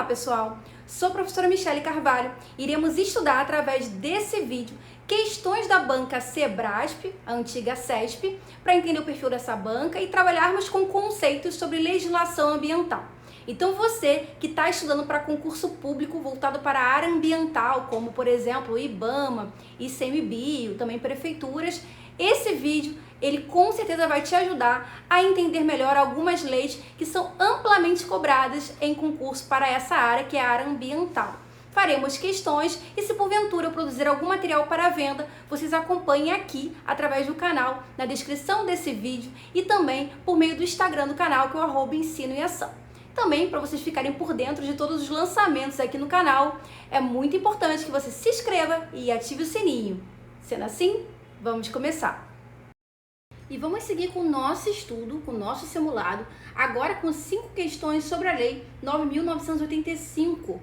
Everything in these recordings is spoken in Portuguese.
Olá pessoal, sou a professora Michele Carvalho. Iremos estudar através desse vídeo questões da banca Sebrasp, a antiga CESP, para entender o perfil dessa banca e trabalharmos com conceitos sobre legislação ambiental. Então você que está estudando para concurso público voltado para a área ambiental, como por exemplo o IBAMA, ICMBio, também prefeituras, esse vídeo ele com certeza vai te ajudar a entender melhor algumas leis que são amplamente cobradas em concurso para essa área, que é a área ambiental. Faremos questões e se porventura eu produzir algum material para venda, vocês acompanhem aqui através do canal, na descrição desse vídeo e também por meio do Instagram do canal, que é o @ensino e ação. Também, para vocês ficarem por dentro de todos os lançamentos aqui no canal, é muito importante que você se inscreva e ative o sininho. Sendo assim, vamos começar. E vamos seguir com o nosso estudo, com o nosso simulado, agora com 5 questões sobre a Lei 9.985,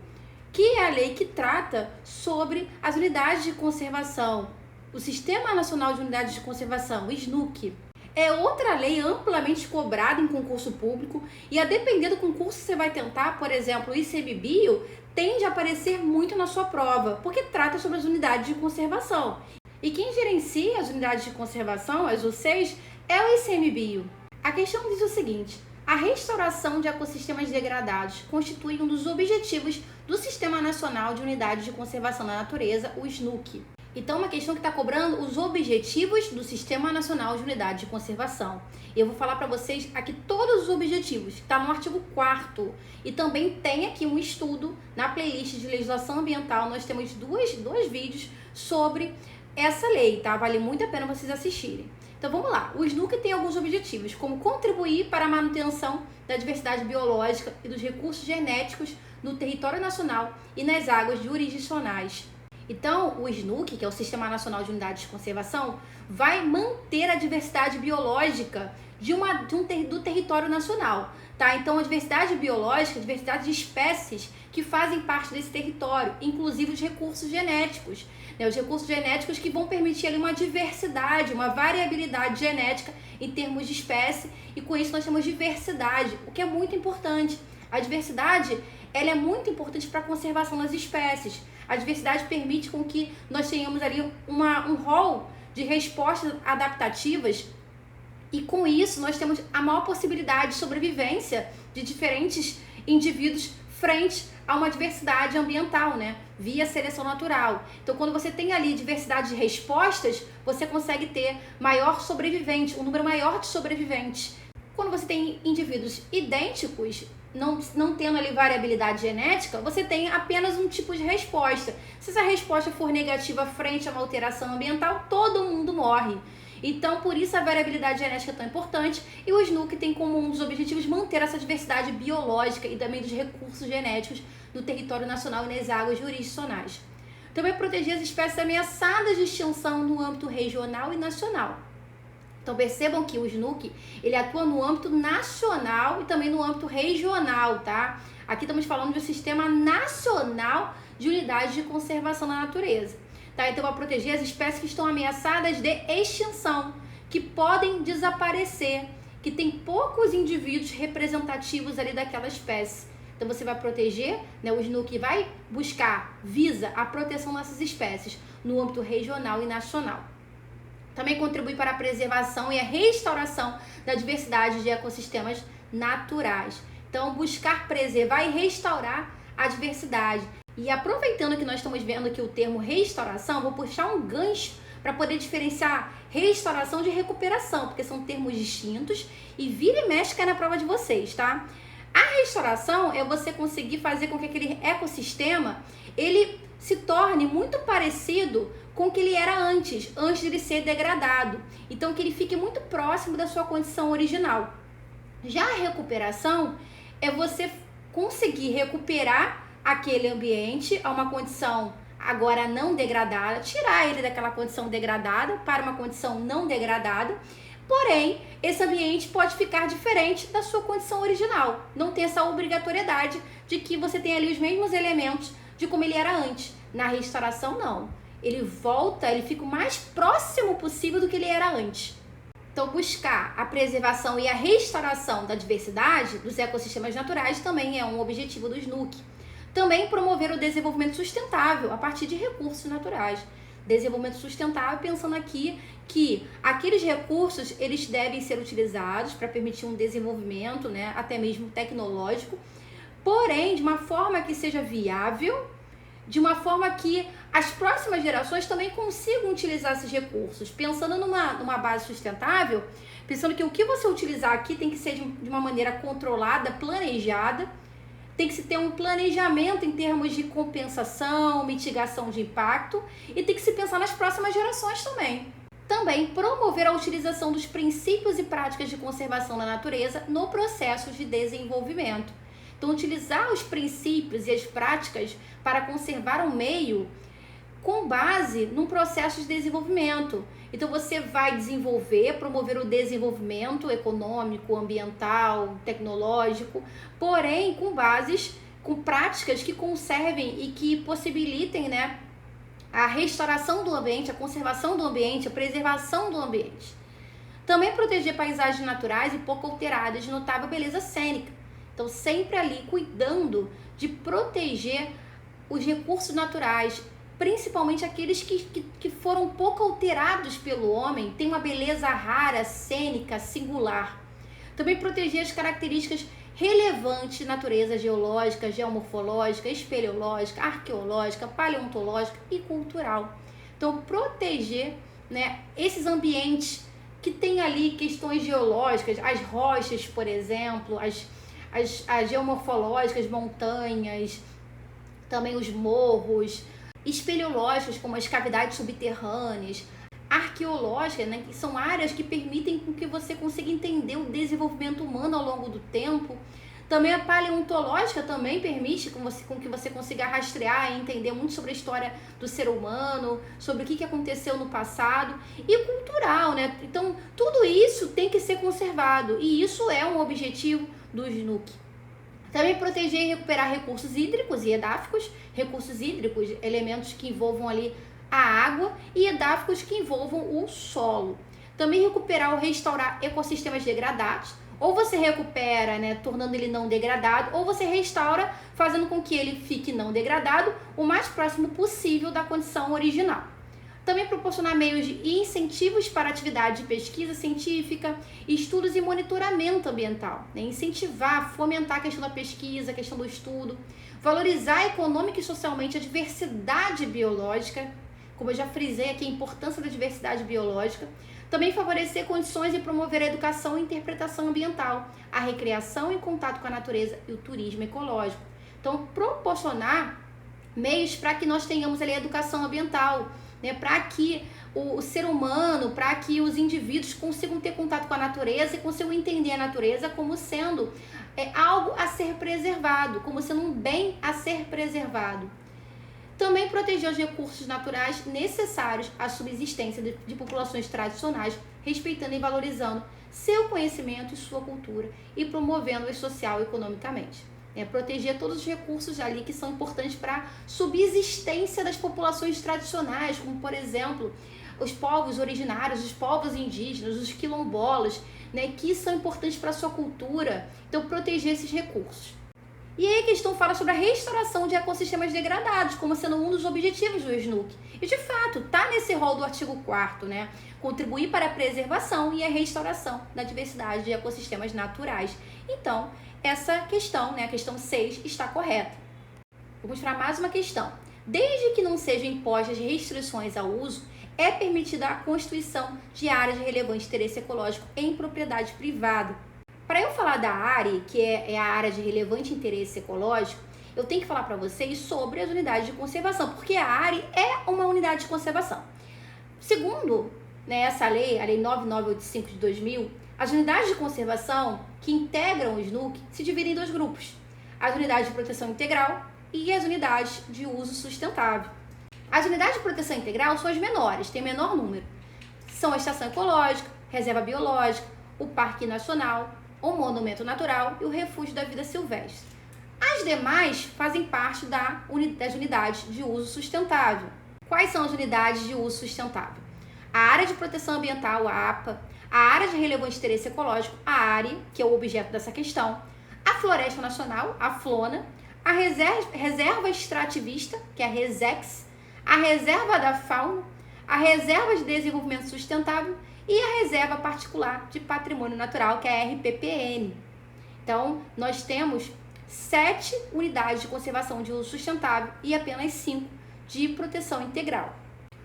que é a lei que trata sobre as unidades de conservação, o Sistema Nacional de Unidades de Conservação, o SNUC. É outra lei amplamente cobrada em concurso público e a depender do concurso que você vai tentar, por exemplo, o ICMBio, tende a aparecer muito na sua prova, porque trata sobre as unidades de conservação. E quem gerencia as unidades de conservação, as UCs, é o ICMBio. A questão diz o seguinte: a restauração de ecossistemas degradados constitui um dos objetivos do Sistema Nacional de Unidades de Conservação da Natureza, o SNUC. Então, uma questão que está cobrando os objetivos do Sistema Nacional de Unidades de Conservação. Eu vou falar para vocês aqui todos os objetivos, que está no artigo 4º. E também tem aqui um estudo na playlist de legislação ambiental. Nós temos dois vídeos sobre essa lei, tá? Vale muito a pena vocês assistirem. Então vamos lá. O SNUC tem alguns objetivos, como contribuir para a manutenção da diversidade biológica e dos recursos genéticos no território nacional e nas águas jurisdicionais. Então, o SNUC, que é o Sistema Nacional de Unidades de Conservação, vai manter a diversidade biológica do território nacional, tá? Então, a diversidade biológica, a diversidade de espécies que fazem parte desse território, inclusive os recursos genéticos, né? Os recursos genéticos que vão permitir ali uma diversidade, uma variabilidade genética em termos de espécie, e com isso nós temos diversidade, o que é muito importante. A diversidade, ela é muito importante para a conservação das espécies. A diversidade permite com que nós tenhamos ali um rol de respostas adaptativas e com isso nós temos a maior possibilidade de sobrevivência de diferentes indivíduos frente a uma diversidade ambiental, né? Via seleção natural. Então, quando você tem ali diversidade de respostas, você consegue ter um número maior de sobreviventes. Quando você tem indivíduos idênticos, não tendo ali variabilidade genética, você tem apenas um tipo de resposta. Se essa resposta for negativa frente a uma alteração ambiental, todo mundo morre. Então, por isso a variabilidade genética é tão importante, e o SNUC tem como um dos objetivos manter essa diversidade biológica e também dos recursos genéticos no território nacional e nas águas jurisdicionais. Também proteger as espécies ameaçadas de extinção no âmbito regional e nacional. Então percebam que o SNUC, ele atua no âmbito nacional e também no âmbito regional, tá? Aqui estamos falando de um Sistema Nacional de Unidades de Conservação da Natureza, tá? Então vai proteger as espécies que estão ameaçadas de extinção, que podem desaparecer, que tem poucos indivíduos representativos ali daquela espécie. Então você vai proteger, né? O SNUC visa a proteção dessas espécies no âmbito regional e nacional. Também contribui para a preservação e a restauração da diversidade de ecossistemas naturais. Então, buscar preservar e restaurar a diversidade. E aproveitando que nós estamos vendo aqui o termo restauração, vou puxar um gancho para poder diferenciar restauração de recuperação, porque são termos distintos e vira e mexe cai na prova de vocês, tá? A restauração é você conseguir fazer com que aquele ecossistema ele se torne muito parecido com o que ele era antes de ele ser degradado. Então, que ele fique muito próximo da sua condição original. Já a recuperação é você conseguir recuperar aquele ambiente a uma condição agora não degradada, tirar ele daquela condição degradada para uma condição não degradada. Porém, esse ambiente pode ficar diferente da sua condição original. Não tem essa obrigatoriedade de que você tenha ali os mesmos elementos de como ele era antes. Na restauração, não. Ele fica o mais próximo possível do que ele era antes. Então, buscar a preservação e a restauração da diversidade dos ecossistemas naturais também é um objetivo do SNUC. Também promover o desenvolvimento sustentável a partir de recursos naturais. Desenvolvimento sustentável, pensando aqui que aqueles recursos eles devem ser utilizados para permitir um desenvolvimento, né, até mesmo tecnológico, porém de uma forma que seja viável, de uma forma que as próximas gerações também consigam utilizar esses recursos, pensando numa base sustentável, pensando que o que você utilizar aqui tem que ser de uma maneira controlada, planejada, tem que se ter um planejamento em termos de compensação, mitigação de impacto e tem que se pensar nas próximas gerações também. Também promover a utilização dos princípios e práticas de conservação da natureza no processo de desenvolvimento. Então, utilizar os princípios e as práticas para conservar o meio com base num processo de desenvolvimento. Então, você vai desenvolver, promover o desenvolvimento econômico, ambiental, tecnológico, porém com bases, com práticas que conservem e que possibilitem, né, a restauração do ambiente, a conservação do ambiente, a preservação do ambiente. Também proteger paisagens naturais e pouco alteradas de notável beleza cênica. Então, sempre ali cuidando de proteger os recursos naturais, principalmente aqueles que foram pouco alterados pelo homem, tem uma beleza rara, cênica, singular. Também proteger as características relevantes de natureza geológica, geomorfológica, espeleológica, arqueológica, paleontológica e cultural. Então, proteger, né, esses ambientes que tem ali questões geológicas, as rochas, por exemplo, as geomorfológicas, montanhas, também os morros, espeleológicas, como as cavidades subterrâneas, arqueológicas, né, que são áreas que permitem que você consiga entender o desenvolvimento humano ao longo do tempo. Também a paleontológica também permite com que você consiga rastrear e entender muito sobre a história do ser humano, sobre o que aconteceu no passado, e cultural, né? Então, tudo isso tem que ser conservado, e isso é um objetivo do SNUC. Também proteger e recuperar recursos hídricos e edáficos. Recursos hídricos, elementos que envolvam ali a água, e edáficos que envolvam o solo. Também recuperar ou restaurar ecossistemas degradados. Ou você recupera, né, tornando ele não degradado, ou você restaura, fazendo com que ele fique não degradado, o mais próximo possível da condição original. Também proporcionar meios de incentivos para atividade de pesquisa científica, estudos e monitoramento ambiental, né? Incentivar, fomentar a questão da pesquisa, a questão do estudo, valorizar econômica e socialmente a diversidade biológica, como eu já frisei aqui, a importância da diversidade biológica. Também favorecer condições e promover a educação e interpretação ambiental, a recreação em contato com a natureza e o turismo ecológico. Então, proporcionar meios para que nós tenhamos ali a educação ambiental, né, para que o ser humano, para que os indivíduos consigam ter contato com a natureza e consigam entender a natureza como sendo algo a ser preservado, como sendo um bem a ser preservado. Também proteger os recursos naturais necessários à subsistência de populações tradicionais, respeitando e valorizando seu conhecimento e sua cultura e promovendo-as social e economicamente. Proteger todos os recursos ali que são importantes para a subsistência das populações tradicionais, como, por exemplo, os povos originários, os povos indígenas, os quilombolas, né, que são importantes para a sua cultura. Então, proteger esses recursos. E aí a questão fala sobre a restauração de ecossistemas degradados, como sendo um dos objetivos do SNUC. E, de fato, está nesse rol do artigo 4º, né? Contribuir para a preservação e a restauração da diversidade de ecossistemas naturais. Então, essa questão, né, a questão 6, está correta. Vamos para mais uma questão. Desde que não sejam impostas restrições ao uso, é permitida a constituição de áreas de relevante interesse ecológico em propriedade privada. Para eu falar da área, que é a área de relevante interesse ecológico, eu tenho que falar para vocês sobre as unidades de conservação, porque a área é uma unidade de conservação. Segundo, né, essa lei, a Lei 9985 de 2000, as unidades de conservação que integram o SNUC se dividem em dois grupos: as unidades de proteção integral e as unidades de uso sustentável. As unidades de proteção integral são as menores, têm menor número. São a estação ecológica, reserva biológica, o parque nacional, o monumento natural e o refúgio da vida silvestre. As demais fazem parte das unidades de uso sustentável. Quais são as unidades de uso sustentável? A área de proteção ambiental, a APA, a área de relevante interesse ecológico, a área, que é o objeto dessa questão, a floresta nacional, a FLONA, a reserva extrativista, que é a RESEX, a reserva da fauna, a reserva de desenvolvimento sustentável e a reserva particular de patrimônio natural, que é a RPPN. Então, nós temos 7 unidades de conservação de uso sustentável e apenas 5 de proteção integral.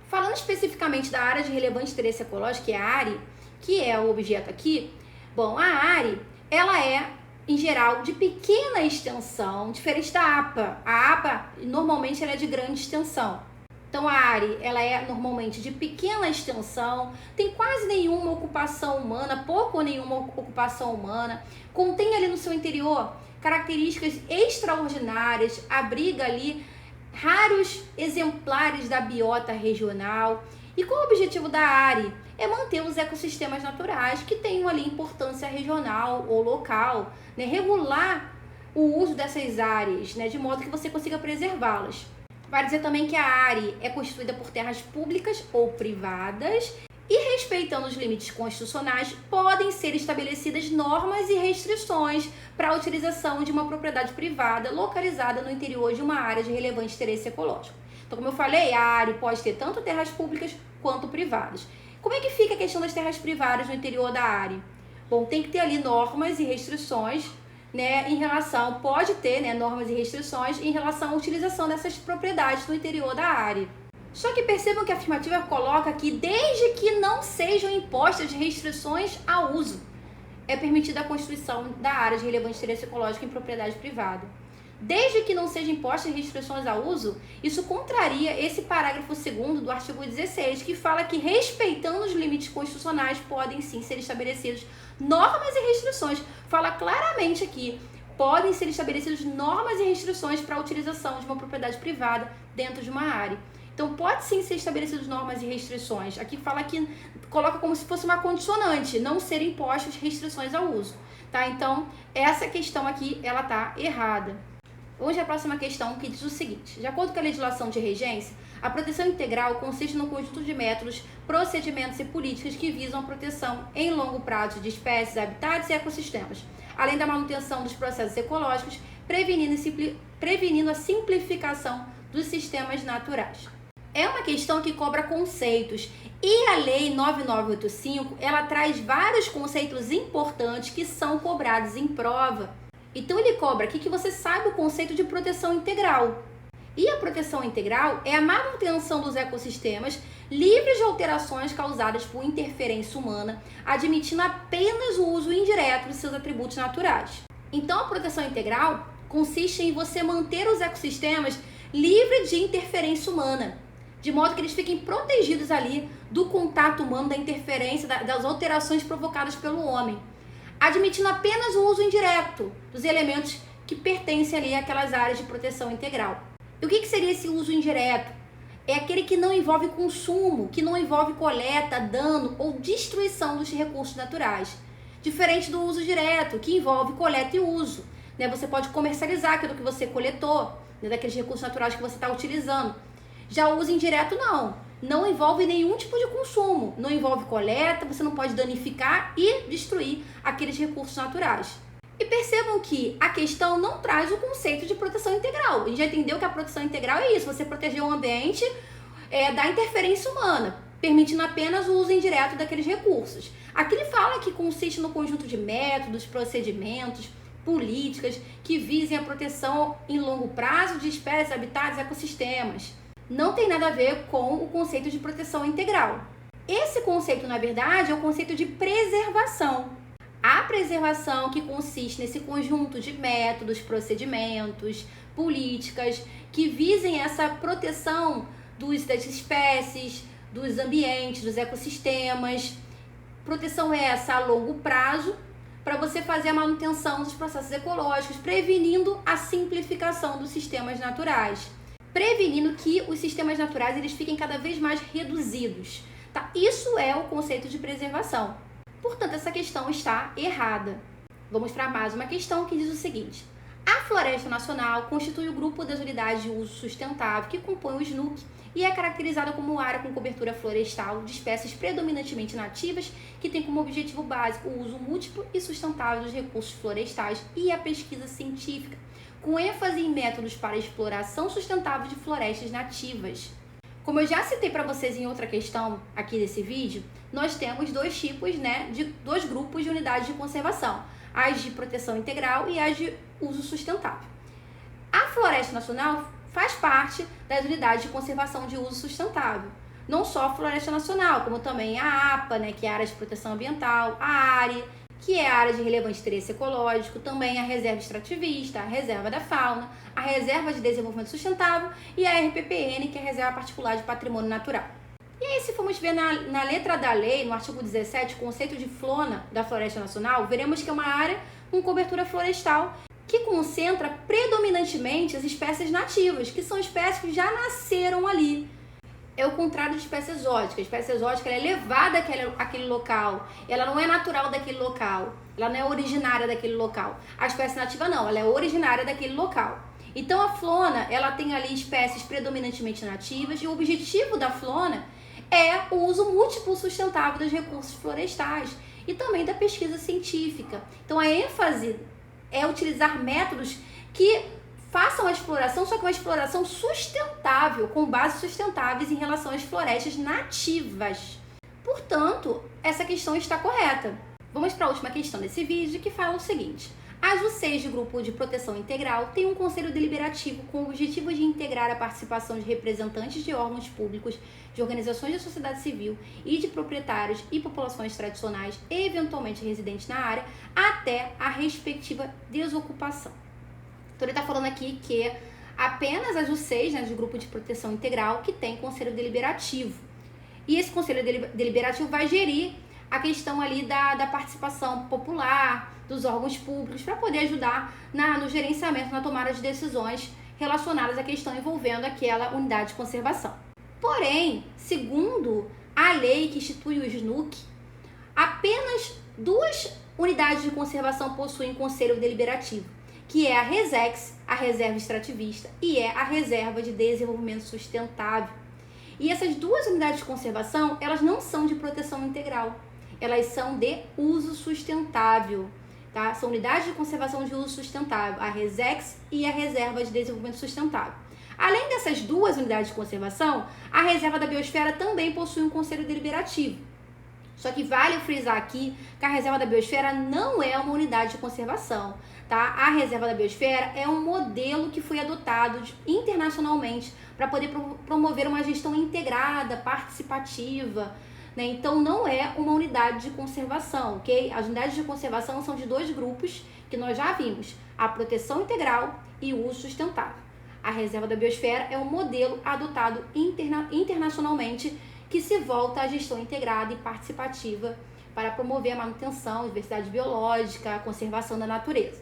Falando especificamente da área de relevante interesse ecológico, que é a ARE, que é o objeto aqui, bom, a ARE, ela é, em geral, de pequena extensão, diferente da APA. A APA, normalmente, ela é de grande extensão. Então, a ARE, ela é normalmente de pequena extensão, tem quase nenhuma ocupação humana, pouco ou nenhuma ocupação humana, contém ali no seu interior características extraordinárias, abriga ali raros exemplares da biota regional. E qual é o objetivo da ARE? É manter os ecossistemas naturais que tenham ali importância regional ou local, né? Regular o uso dessas áreas, né? De modo que você consiga preservá-las. Vai dizer também que a ARE é constituída por terras públicas ou privadas e, respeitando os limites constitucionais, podem ser estabelecidas normas e restrições para a utilização de uma propriedade privada localizada no interior de uma área de relevante interesse ecológico. Então, como eu falei, a ARE pode ter tanto terras públicas quanto privadas. Como é que fica a questão das terras privadas no interior da ARE? Bom, tem que ter ali normas e restrições, né, em relação, pode ter, né, normas e restrições em relação à utilização dessas propriedades no interior da área. Só que percebam que a afirmativa coloca que desde que não sejam impostas restrições ao uso, é permitida a constituição da área de relevante interesse ecológico em propriedade privada. Desde que não sejam impostas restrições ao uso, isso contraria esse parágrafo 2º do artigo 16, que fala que, respeitando os limites constitucionais, podem sim ser estabelecidos normas e restrições. Fala claramente aqui, podem ser estabelecidas normas e restrições para a utilização de uma propriedade privada dentro de uma área. Então, pode sim ser estabelecidas normas e restrições. Aqui fala que, coloca como se fosse uma condicionante, não serem impostas restrições ao uso. Tá? Então, essa questão aqui, ela está errada. Hoje a próxima questão que diz o seguinte: de acordo com a legislação de regência, a proteção integral consiste no conjunto de métodos, procedimentos e políticas que visam a proteção em longo prazo de espécies, habitats e ecossistemas, além da manutenção dos processos ecológicos, prevenindo a simplificação dos sistemas naturais. É uma questão que cobra conceitos e a Lei 9985, ela traz vários conceitos importantes que são cobrados em prova. Então ele cobra aqui que você saiba o conceito de proteção integral. E a proteção integral é a manutenção dos ecossistemas livres de alterações causadas por interferência humana, admitindo apenas o uso indireto de seus atributos naturais. Então a proteção integral consiste em você manter os ecossistemas livres de interferência humana, de modo que eles fiquem protegidos ali do contato humano, da interferência, das alterações provocadas pelo homem, admitindo apenas o uso indireto dos elementos que pertencem ali àquelas áreas de proteção integral. E o que seria esse uso indireto? É aquele que não envolve consumo, que não envolve coleta, dano ou destruição dos recursos naturais. Diferente do uso direto, que envolve coleta e uso. Né? Você pode comercializar aquilo que você coletou, né? Daqueles recursos naturais que você está utilizando. Já o uso indireto não envolve nenhum tipo de consumo, não envolve coleta, você não pode danificar e destruir aqueles recursos naturais. E percebam que a questão não traz o conceito de proteção integral. A gente já entendeu que a proteção integral é isso, você proteger o ambiente da interferência humana, permitindo apenas o uso indireto daqueles recursos. Aqui ele fala que consiste no conjunto de métodos, procedimentos, políticas que visem a proteção em longo prazo de espécies, habitats e ecossistemas. Não tem nada a ver com o conceito de proteção integral. Esse conceito, na verdade, é o conceito de preservação. A preservação que consiste nesse conjunto de métodos, procedimentos, políticas que visem essa proteção das espécies, dos ambientes, dos ecossistemas. Proteção essa a longo prazo, para você fazer a manutenção dos processos ecológicos, prevenindo a simplificação dos sistemas naturais. Prevenindo que os sistemas naturais eles fiquem cada vez mais reduzidos. Tá? Isso é o conceito de preservação. Portanto, essa questão está errada. Vamos para mais uma questão que diz o seguinte: a Floresta Nacional constitui o grupo das unidades de uso sustentável que compõe o SNUC e é caracterizada como área com cobertura florestal de espécies predominantemente nativas que tem como objetivo básico o uso múltiplo e sustentável dos recursos florestais e a pesquisa científica, com ênfase em métodos para exploração sustentável de florestas nativas. Como eu já citei para vocês em outra questão aqui desse vídeo, nós temos dois tipos, de dois grupos de unidades de conservação, as de proteção integral e as de uso sustentável. A Floresta Nacional faz parte das unidades de conservação de uso sustentável. Não só a Floresta Nacional, como também a APA, que é a Área de Proteção Ambiental, a ARE, que é a Área de Relevante Interesse Ecológico, também a Reserva Extrativista, a Reserva da Fauna, a Reserva de Desenvolvimento Sustentável e a RPPN, que é a Reserva Particular de Patrimônio Natural. E aí, se formos ver na letra da lei, no artigo 17, o conceito de FLONA da Floresta Nacional, veremos que é uma área com cobertura florestal que concentra predominantemente as espécies nativas, que são espécies que já nasceram ali. É o contrário de espécie exótica. A espécie exótica ela é levada àquele local, ela não é natural daquele local, ela não é originária daquele local. A espécie nativa não, ela é originária daquele local. Então a FLONA, ela tem ali espécies predominantemente nativas e o objetivo da FLONA é o uso múltiplo sustentável dos recursos florestais e também da pesquisa científica. Então a ênfase é utilizar métodos que façam a exploração, só que uma exploração sustentável, com bases sustentáveis em relação às florestas nativas. Portanto, essa questão está correta. Vamos para a última questão desse vídeo, que fala o seguinte: as UCs de Grupo de Proteção Integral têm um conselho deliberativo com o objetivo de integrar a participação de representantes de órgãos públicos, de organizações da sociedade civil e de proprietários e populações tradicionais, eventualmente residentes na área, até a respectiva desocupação. Então ele está falando aqui que apenas as UCs, de Grupo de Proteção Integral, que tem conselho deliberativo. E esse conselho deliberativo vai gerir a questão ali da participação popular, dos órgãos públicos, para poder ajudar no gerenciamento, na tomada de decisões relacionadas à questão envolvendo aquela unidade de conservação. Porém, segundo a lei que institui o SNUC, apenas 2 unidades de conservação possuem conselho deliberativo, que é a RESEX, a Reserva Extrativista, e é a Reserva de Desenvolvimento Sustentável. E essas 2 unidades de conservação, elas não são de proteção integral, elas são de uso sustentável, tá? São unidades de conservação de uso sustentável, a RESEX e a Reserva de Desenvolvimento Sustentável. Além dessas 2 unidades de conservação, a Reserva da Biosfera também possui um conselho deliberativo. Só que vale frisar aqui que a Reserva da Biosfera não é uma unidade de conservação, tá? A Reserva da Biosfera é um modelo que foi adotado internacionalmente para poder promover uma gestão integrada, participativa, Então não é uma unidade de conservação, ok? As unidades de conservação são de 2 grupos que nós já vimos, a proteção integral e o uso sustentável. A Reserva da Biosfera é um modelo adotado internacionalmente que se volta à gestão integrada e participativa para promover a manutenção, a diversidade biológica, a conservação da natureza.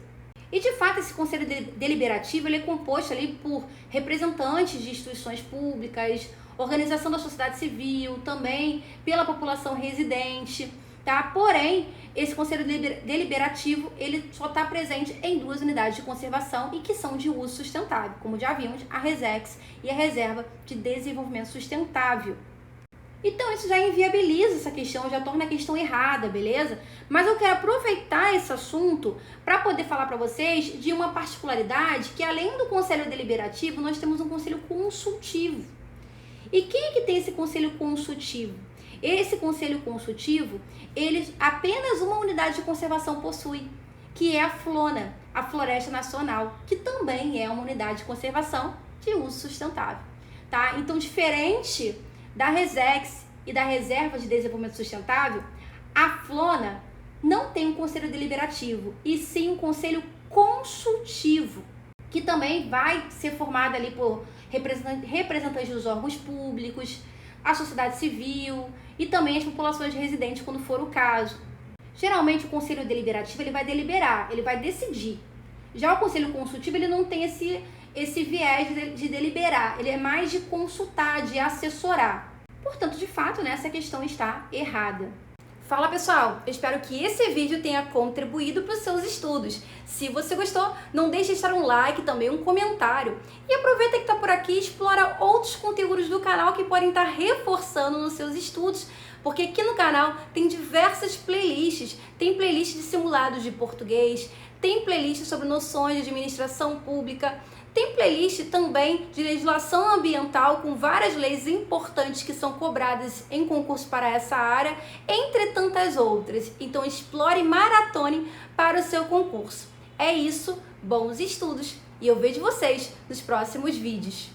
E de fato esse conselho deliberativo ele é composto ali por representantes de instituições públicas, organização da sociedade civil, também pela população residente, tá? Porém, esse conselho deliberativo ele só está presente em 2 unidades de conservação e que são de uso sustentável, como já vimos, a RESEX e a Reserva de Desenvolvimento Sustentável. Então isso já inviabiliza essa questão, já torna a questão errada, beleza? Mas eu quero aproveitar esse assunto para poder falar para vocês de uma particularidade que além do conselho deliberativo, nós temos um conselho consultivo. E quem é que tem esse conselho consultivo? Esse conselho consultivo, apenas uma unidade de conservação possui, que é a FLONA, a Floresta Nacional, que também é uma unidade de conservação de uso sustentável, tá? Então, diferente da RESEX e da Reserva de Desenvolvimento Sustentável, a FLONA não tem um conselho deliberativo, e sim um conselho consultivo, que também vai ser formado ali por representantes dos órgãos públicos, a sociedade civil e também as populações residentes, quando for o caso. Geralmente o conselho deliberativo ele vai deliberar, ele vai decidir. Já o conselho consultivo ele não tem esse viés de deliberar, ele é mais de consultar, de assessorar. Portanto, de fato, essa questão está errada. Fala pessoal, eu espero que esse vídeo tenha contribuído para os seus estudos. Se você gostou, não deixe de deixar um like, também um comentário. E aproveita que está por aqui e explora outros conteúdos do canal que podem estar reforçando nos seus estudos, porque aqui no canal tem diversas playlists. Tem playlist de simulados de português, tem playlist sobre noções de administração pública, tem playlist também de legislação ambiental com várias leis importantes que são cobradas em concurso para essa área, entre tantas outras. Então explore e maratone para o seu concurso. É isso, bons estudos e eu vejo vocês nos próximos vídeos.